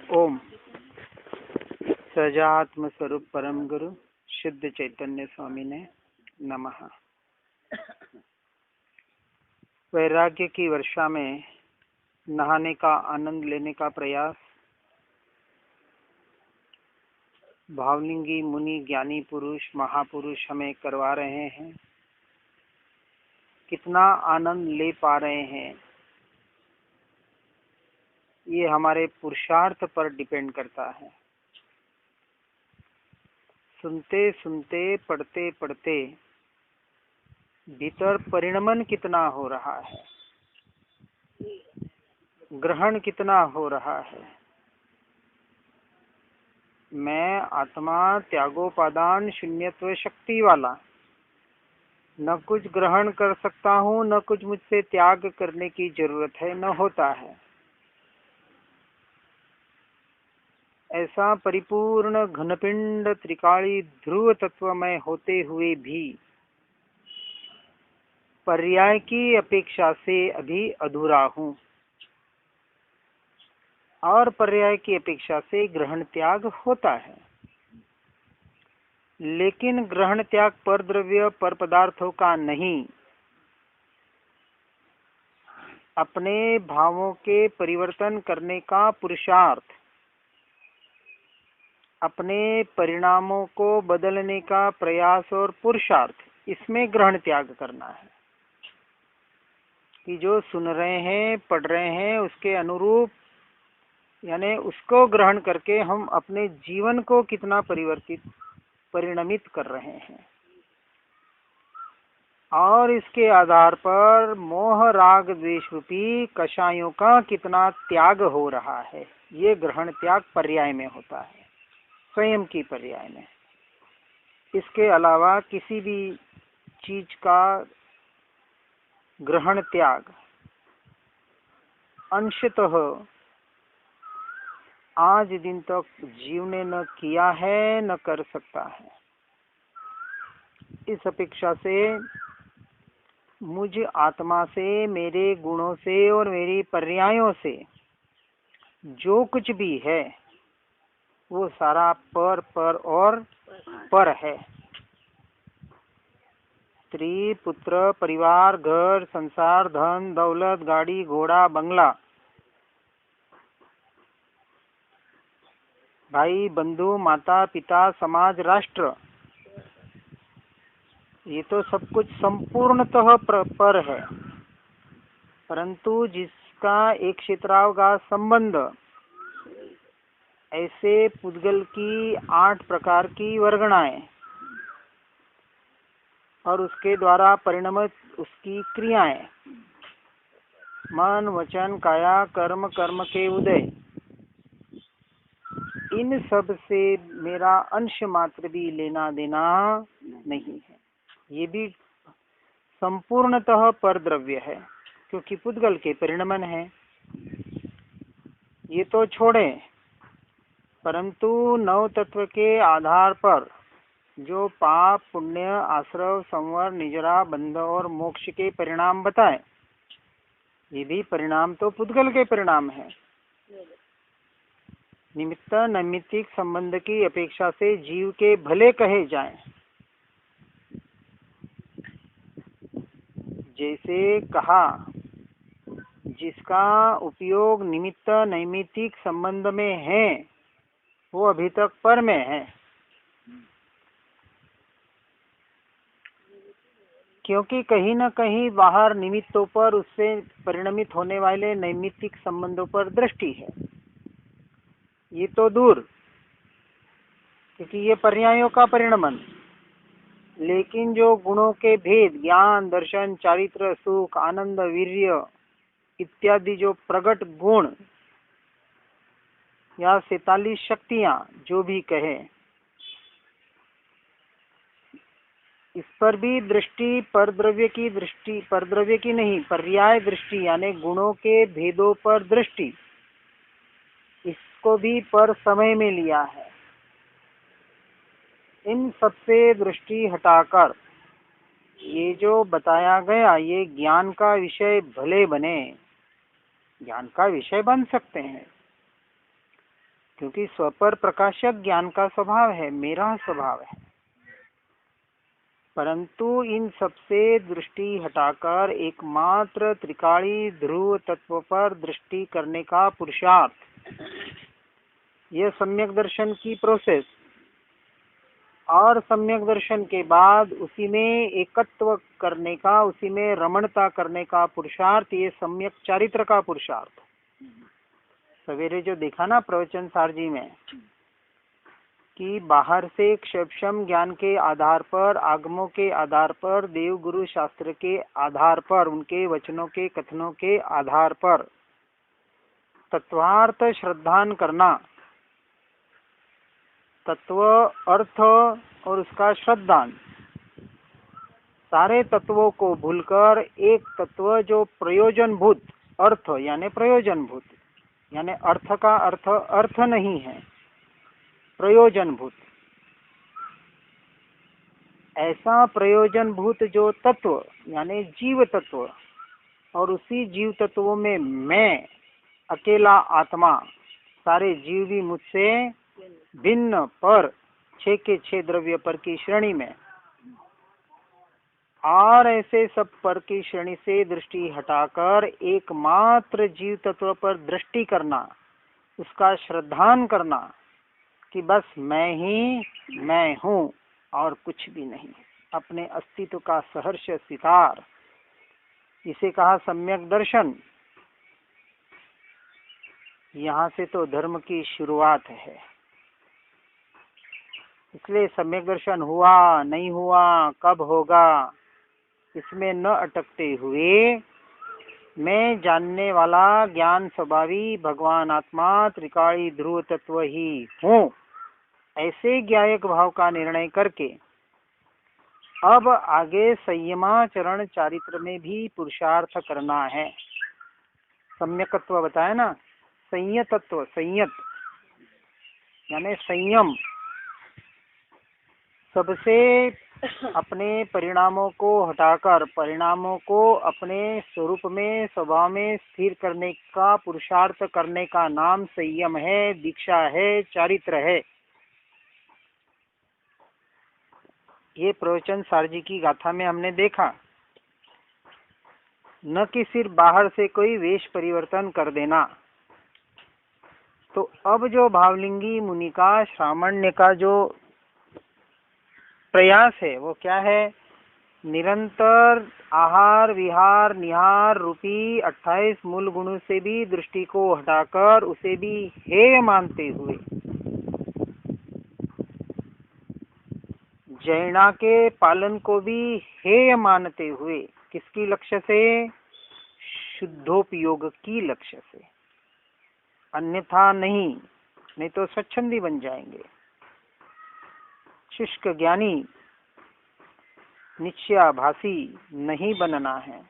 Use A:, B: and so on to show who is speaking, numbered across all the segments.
A: ओम सजात्म स्वरूप परम गुरु शुद्ध चैतन्य स्वामी ने नमः। वैराग्य की वर्षा में नहाने का आनंद लेने का प्रयास भावलिंगी मुनि ज्ञानी पुरुष महापुरुष हमें करवा रहे हैं। कितना आनंद ले पा रहे हैं ये हमारे पुरुषार्थ पर डिपेंड करता है। सुनते सुनते पढ़ते पढ़ते भीतर परिणमन कितना हो रहा है, ग्रहण कितना हो रहा है। मैं आत्मा त्यागोपादान शून्यत्व शक्ति वाला, न कुछ ग्रहण कर सकता हूँ न कुछ मुझसे त्याग करने की जरूरत है, न होता है। ऐसा परिपूर्ण घनपिंड त्रिकाली ध्रुव तत्वमय होते हुए भी पर्याय की अपेक्षा से अभी अधूरा हूँ और पर्याय की अपेक्षा से ग्रहण त्याग होता है। लेकिन ग्रहण त्याग पर द्रव्य पर पदार्थों का नहीं, अपने भावों के परिवर्तन करने का पुरुषार्थ, अपने परिणामों को बदलने का प्रयास और पुरुषार्थ, इसमें ग्रहण त्याग करना है कि जो सुन रहे हैं पढ़ रहे हैं उसके अनुरूप, यानी उसको ग्रहण करके हम अपने जीवन को कितना परिणमित कर रहे हैं और इसके आधार पर मोह राग द्वेष रूपी कषायों का कितना त्याग हो रहा है। ये ग्रहण त्याग पर्याय में होता है, स्वयं की पर्याय में। इसके अलावा किसी भी चीज का ग्रहण त्याग अंशतः आज दिन तक जीव ने न किया है न कर सकता है। इस अपेक्षा से मुझ आत्मा से, मेरे गुणों से और मेरी पर्यायों से जो कुछ भी है वो सारा पर और पर है। स्त्री पुत्र परिवार घर संसार धन दौलत गाड़ी घोड़ा बंगला भाई बंधु माता पिता समाज राष्ट्र, ये तो सब कुछ संपूर्णतः पर है। परंतु जिसका एक क्षेत्रावकाश संबंध ऐसे पुद्गल की 8 प्रकार की वर्गणाएं और उसके द्वारा परिणमित उसकी क्रियाएं, मन वचन काया कर्म, कर्म के उदय, इन सब से मेरा अंश मात्र भी लेना देना नहीं है। ये भी संपूर्णतः पर द्रव्य है क्योंकि पुद्गल के परिणमन है। ये तो छोड़े, परंतु नव तत्व के आधार पर जो पाप पुण्य आश्रव संवर निजरा बंध और मोक्ष के परिणाम बताए, ये भी परिणाम तो पुद्गल के परिणाम है। निमित्त नैमित्तिक संबंध की अपेक्षा से जीव के भले कहे जाएं। जैसे कहा, जिसका उपयोग निमित्त नैमित्तिक संबंध में है वो अभी तक पर में है, क्योंकि कहीं न कहीं बाहर निमित्तों पर उससे परिणमित होने वाले नैमित्तिक संबंधों पर दृष्टि है। ये तो दूर, क्योंकि ये पर्यायों का परिणमन। लेकिन जो गुणों के भेद, ज्ञान दर्शन चारित्र सुख आनंद वीर्य इत्यादि जो प्रगट गुण या 47 शक्तियां जो भी कहे, इस पर भी दृष्टि परद्रव्य की नहीं, पर्याय दृष्टि, यानी गुणों के भेदों पर दृष्टि, इसको भी पर समय में लिया है। इन सबसे दृष्टि हटाकर ये जो बताया गया, ये ज्ञान का विषय भले बने, ज्ञान का विषय बन सकते हैं, क्योंकि स्वपर प्रकाशक ज्ञान का स्वभाव है, मेरा स्वभाव है। परंतु इन सबसे दृष्टि हटाकर एकमात्र त्रिकाली ध्रुव तत्व पर दृष्टि करने का पुरुषार्थ, यह सम्यक दर्शन की प्रोसेस, और सम्यक दर्शन के बाद उसी में एकत्व करने का, उसी में रमणता करने का पुरुषार्थ, ये सम्यक चारित्र का पुरुषार्थ। सवेरे जो देखा ना प्रवचन सार जी में कि बाहर से क्षपशम ज्ञान के आधार पर, आगमों के आधार पर, देव गुरु शास्त्र के आधार पर, उनके वचनों के कथनों के आधार पर तत्वार्थ श्रद्धान करना, तत्व अर्थ और उसका श्रद्धान, सारे तत्वों को भूलकर एक तत्व जो प्रयोजनभूत, अर्थ यानी प्रयोजनभूत, यानी अर्थ का अर्थ अर्थ नहीं है, प्रयोजनभूत, ऐसा प्रयोजनभूत जो तत्व यानी जीव तत्व, और उसी जीव तत्वों में मैं अकेला आत्मा, सारे जीव भी मुझसे भिन्न पर, 6 के 6 द्रव्य पर की श्रेणी में, और ऐसे सब पर की श्रेणी से दृष्टि हटाकर एकमात्र जीव तत्व पर दृष्टि करना, उसका श्रद्धान करना कि बस मैं ही मैं हूँ और कुछ भी नहीं, अपने अस्तित्व का सहर्ष सितार, इसे कहा सम्यक दर्शन। यहाँ से तो धर्म की शुरुआत है। इसलिए सम्यक दर्शन हुआ नहीं हुआ, कब होगा, इसमें न अटकते हुए मैं जानने वाला ज्ञान स्वभावी भगवान आत्मा त्रिकाली ध्रुव तत्व ही हूँ, ऐसे ज्ञायक भाव का निर्णय करके अब आगे संयमाचरण चारित्र में भी पुरुषार्थ करना है। सम्यकत्व बताया ना, संयतत्व, संयत यानी संयम, सबसे अपने परिणामों को हटाकर परिणामों को अपने स्वरूप में, स्वभाव में स्थिर करने का पुरुषार्थ करने का नाम संयम है, दीक्षा है, चारित्र है। ये प्रवचन सार जी की गाथा में हमने देखा, न कि सिर्फ बाहर से कोई वेश परिवर्तन कर देना। तो अब जो भावलिंगी मुनि का श्रामण्य का जो प्रयास है वो क्या है, निरंतर आहार विहार निहार रूपी 28 मूल गुणों से भी दृष्टि को हटाकर उसे भी हेय मानते हुए, जैना के पालन को भी हेय मानते हुए, किसकी लक्ष्य से, शुद्धोपयोग की लक्ष्य से, अन्यथा नहीं, नहीं तो स्वच्छंदी बन जाएंगे, शुष्क ज्ञानी निश्चयाभासी नहीं बनना है।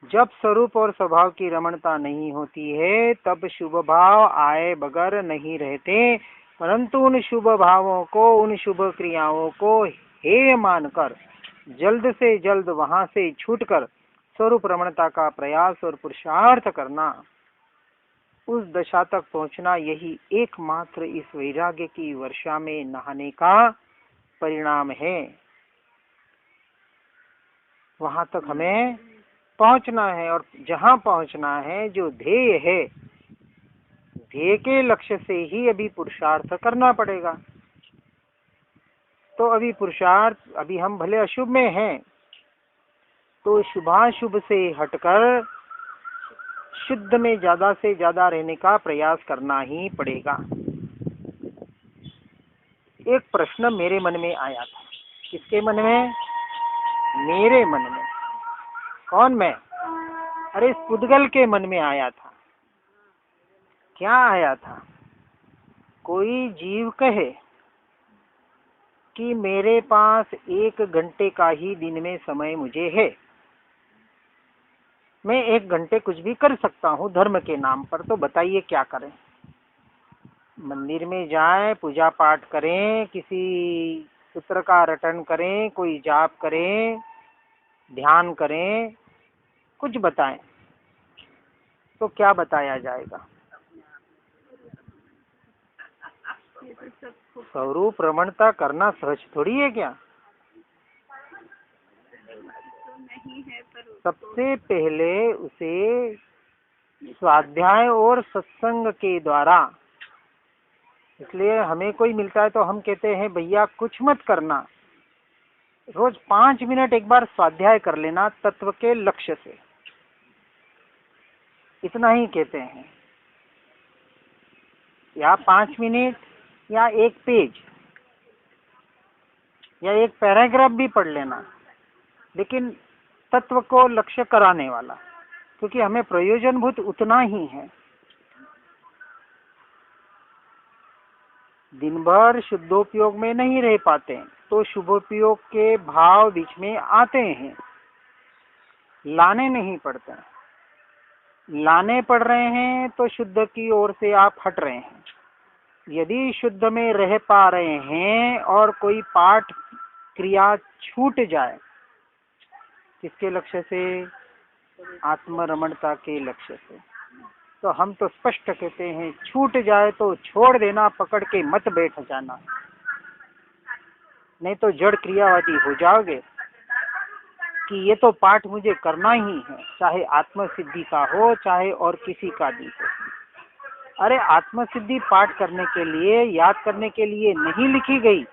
A: जब स्वरूप और स्वभाव की रमणता नहीं होती है तब शुभ भाव आए बगैर नहीं रहते, परंतु उन शुभ भावों को, उन शुभ क्रियाओं को हेय मानकर जल्द से जल्द वहां से छूटकर स्वरूप रमणता का प्रयास और पुरुषार्थ करना, उस दशा तक पहुंचना, यही एकमात्र इस वैराग्य की वर्षा में नहाने का परिणाम है। वहां तक हमें पहुंचना है, और जहां पहुंचना है, जो ध्येय है, ध्येय के लक्ष्य से ही अभी पुरुषार्थ करना पड़ेगा। तो अभी पुरुषार्थ, अभी हम भले अशुभ में हैं तो शुभाशुभ से हटकर शुद्ध में ज्यादा से ज्यादा रहने का प्रयास करना ही पड़ेगा। एक प्रश्न मेरे मन में आया था। किसके मन में? मेरे मन में। कौन मैं? अरे इस पुद्गल के मन में आया था। क्या आया था? कोई जीव कहे कि मेरे पास 1 घंटे का ही दिन में समय मुझे है, मैं 1 घंटे कुछ भी कर सकता हूँ धर्म के नाम पर, तो बताइए क्या करें? मंदिर में जाएं, पूजा पाठ करें, किसी सूत्र का रटन करें, कोई जाप करें, ध्यान करें, कुछ बताएं तो क्या बताया जाएगा? स्वरूप रमणता करना सहज थोड़ी है क्या?
B: नहीं है पर
A: सबसे पहले उसे स्वाध्याय और सत्संग के द्वारा, इसलिए हमें कोई मिलता है तो हम कहते हैं भैया कुछ मत करना, रोज 5 मिनट एक बार स्वाध्याय कर लेना तत्व के लक्ष्य से, इतना ही कहते हैं। या 5 मिनट या एक पेज या एक पैराग्राफ भी पढ़ लेना, लेकिन तत्व को लक्ष्य कराने वाला, क्योंकि हमें प्रयोजनभूत उतना ही है। दिन भर शुद्धोपयोग में नहीं रह पाते तो शुभोपयोग के भाव बीच में आते हैं, लाने नहीं पड़ते। लाने पड़ रहे हैं तो शुद्ध की ओर से आप हट रहे हैं। यदि शुद्ध में रह पा रहे हैं और कोई पाठ क्रिया छूट जाए, किसके लक्ष्य से? आत्मरमणता के लक्ष्य से, तो हम तो स्पष्ट कहते हैं छूट जाए तो छोड़ देना, पकड़ के मत बैठ जाना, नहीं तो जड़ क्रियावादी हो जाओगे कि ये तो पाठ मुझे करना ही है, चाहे आत्मसिद्धि का हो चाहे और किसी का भी हो। अरे आत्मसिद्धि पाठ करने के लिए, याद करने के लिए नहीं लिखी गई,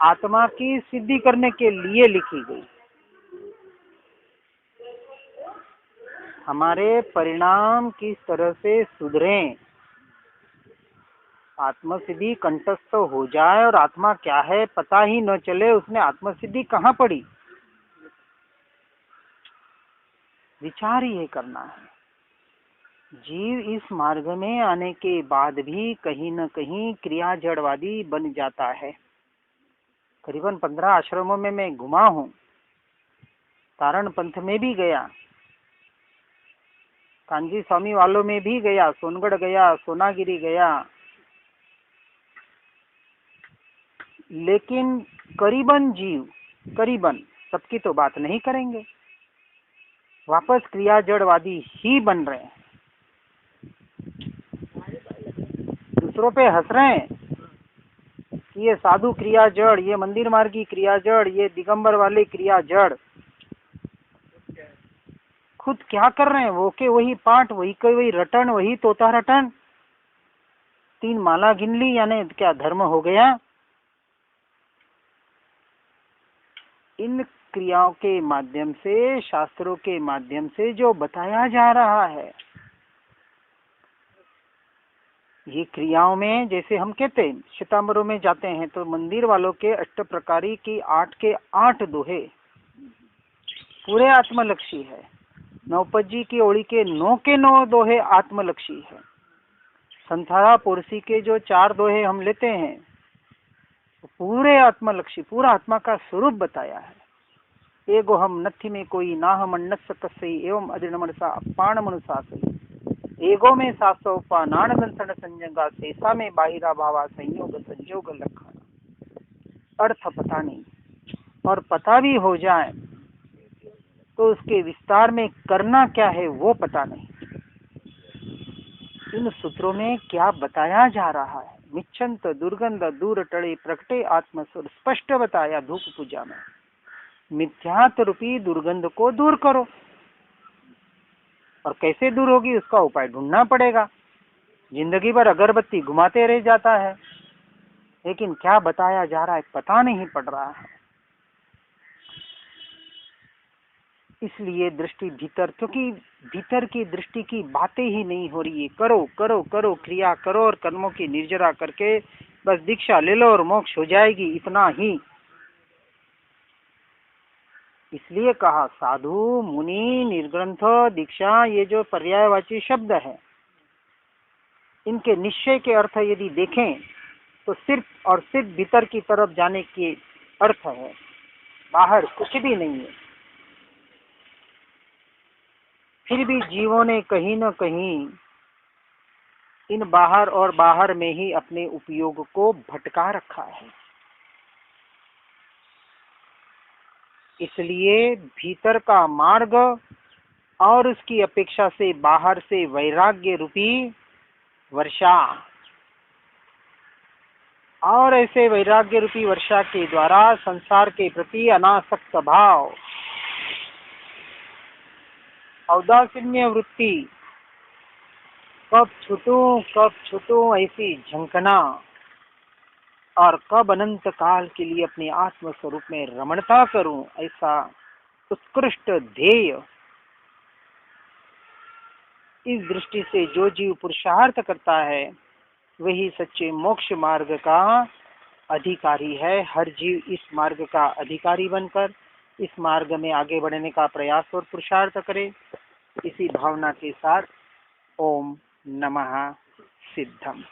A: आत्मा की सिद्धि करने के लिए लिखी गई। हमारे परिणाम किस तरह से सुधरें, आत्मसिद्धि कंठस्थ हो जाए और आत्मा क्या है पता ही न चले, उसने आत्मसिद्धि कहाँ पड़ी, विचार ही करना है। जीव इस मार्ग में आने के बाद भी कहीं न कहीं क्रिया जड़वादी बन जाता है। करीबन 15 आश्रमों में मैं घुमा हूँ, तारण पंथ में भी गया, कांजी स्वामी वालों में भी गया, सोनगढ़ गया, सोनागिरी गया, लेकिन करीबन जीव, करीबन सबकी तो बात नहीं करेंगे, वापस क्रिया जड़वादी ही बन रहे हैं, दूसरों पे हंस रहे हैं कि ये साधु क्रिया जड़, ये मंदिर मार्गी क्रिया जड़, ये दिगंबर वाले क्रिया जड़। खुद क्या कर रहे हैं? वो के वही पाठ, वही के वही रटन, वही तोता रटन, 3 माला गिन ली, यानी क्या धर्म हो गया? इन क्रियाओं के माध्यम से, शास्त्रों के माध्यम से जो बताया जा रहा है, ये क्रियाओं में, जैसे हम कहते हैं श्वेतांबरों में जाते हैं तो मंदिर वालों के अष्ट प्रकारी की 8 के 8 दोहे पूरे आत्मलक्षी है, नवपजी की ओड़ी के 9 के 9 दोहे आत्मलक्षी है, संथारा पोरसी के जो 4 दोहे हम लेते हैं पूरे आत्मलक्षी, पूरा आत्मा का स्वरूप बताया है। एगो हम नथी में कोई ना हम अन्नस कस्सई एवं अधिनमनसा अपाण मनुसा सही, एगो में सासोपा नान दंसन संजंगा शेषा में बाहिरा भावा संयोग संयोग लक्षण। अर्थ पता नहीं, और पता भी हो जाए तो उसके विस्तार में करना क्या है वो पता नहीं। इन सूत्रों में क्या बताया जा रहा है? मिच्छंत दुर्गंध दूर टड़े प्रकटे आत्मस्वर, स्पष्ट बताया धूप पूजा में। मिथ्यात्व रूपी दुर्गंध को दूर करो, और कैसे दूर होगी उसका उपाय ढूंढना पड़ेगा। जिंदगी भर अगरबत्ती घुमाते रह जाता है, लेकिन क्या बताया जा रहा है पता नहीं पड़ रहा है। इसलिए दृष्टि भीतर, क्योंकि भीतर की दृष्टि की बातें ही नहीं हो रही है। करो करो करो, क्रिया करो और कर्मों की निर्जरा करके बस दीक्षा ले लो और मोक्ष हो जाएगी, इतना ही। इसलिए कहा साधु, मुनि, निर्ग्रंथ, दीक्षा, ये जो पर्यायवाची शब्द है, इनके निश्चय के अर्थ यदि देखें तो सिर्फ और सिर्फ भीतर की तरफ जाने के अर्थ है, बाहर कुछ भी नहीं है। फिर भी जीवों ने कहीं न कहीं इन बाहर और बाहर में ही अपने उपयोग को भटका रखा है। इसलिए भीतर का मार्ग और उसकी अपेक्षा से बाहर से वैराग्य रूपी वर्षा, और ऐसे वैराग्य रूपी वर्षा के द्वारा संसार के प्रति अनासक्त भाव, औदासीन्य वृत्ति, कब छूटूं ऐसी झंकना, और कब अनंत काल के लिए अपने आत्म स्वरूप में रमणता करूं, ऐसा उत्कृष्ट ध्येय, इस दृष्टि से जो जीव पुरुषार्थ करता है वही सच्चे मोक्ष मार्ग का अधिकारी है। हर जीव इस मार्ग का अधिकारी बनकर इस मार्ग में आगे बढ़ने का प्रयास और पुरुषार्थ करे। इसी भावना के साथ ओम नमः सिद्धम।